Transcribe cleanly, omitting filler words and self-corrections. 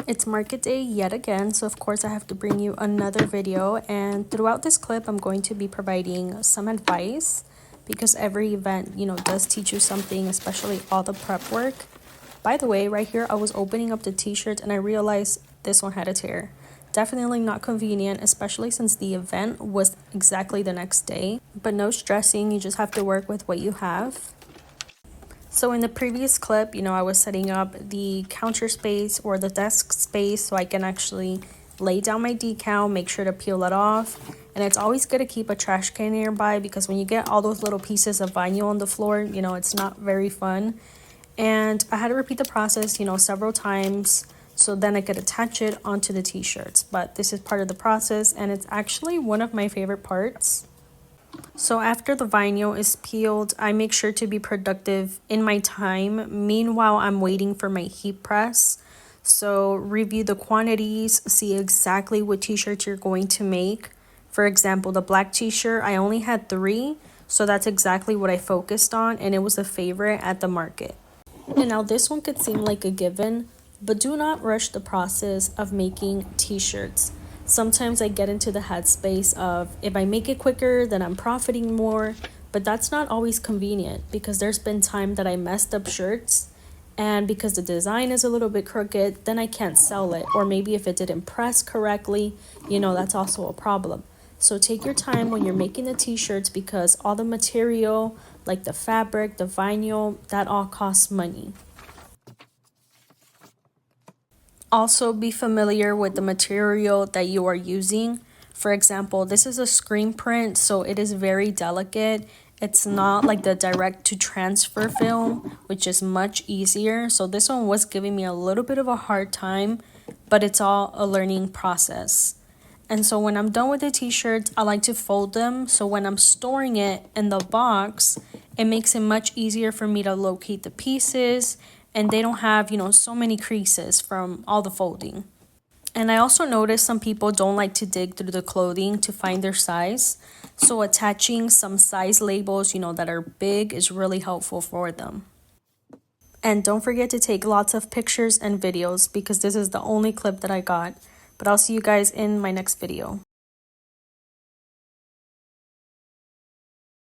It's market day yet again, so of course I have to bring you another video, and throughout this clip I'm going to be providing some advice because every event, does teach you something, especially all the prep work. By the way, right here I was opening up the t-shirts and I realized this one had a tear. Definitely not convenient, especially since the event was exactly the next day, but no stressing, you just have to work with what you have. So in the previous clip, I was setting up the counter space or the desk space so I can actually lay down my decal, make sure to peel it off. And it's always good to keep a trash can nearby because when you get all those little pieces of vinyl on the floor, it's not very fun. And I had to repeat the process, several times so then I could attach it onto the t-shirts. But this is part of the process and it's actually one of my favorite parts. So after the vinyl is peeled, I make sure to be productive in my time. Meanwhile, I'm waiting for my heat press. So review the quantities, see exactly what t-shirts you're going to make. For example, the black t-shirt, I only had 3. So that's exactly what I focused on and it was a favorite at the market. And now this one could seem like a given, but do not rush the process of making t-shirts. Sometimes I get into the headspace of if I make it quicker, then I'm profiting more, but that's not always convenient because there's been time that I messed up shirts and because the design is a little bit crooked, then I can't sell it. Or maybe if it didn't press correctly, that's also a problem. So take your time when you're making the t-shirts because all the material, like the fabric, the vinyl, that all costs money. Also be familiar with the material that you are using. For example, this is a screen print, so it is very delicate. It's not like the direct to transfer film, which is much easier. So this one was giving me a little bit of a hard time, but it's all a learning process. And so when I'm done with the t-shirts, I like to fold them. So when I'm storing it in the box, it makes it much easier for me to locate the pieces and they don't have, so many creases from all the folding. And I also noticed some people don't like to dig through the clothing to find their size. So attaching some size labels, that are big is really helpful for them. And don't forget to take lots of pictures and videos because this is the only clip that I got. But I'll see you guys in my next video.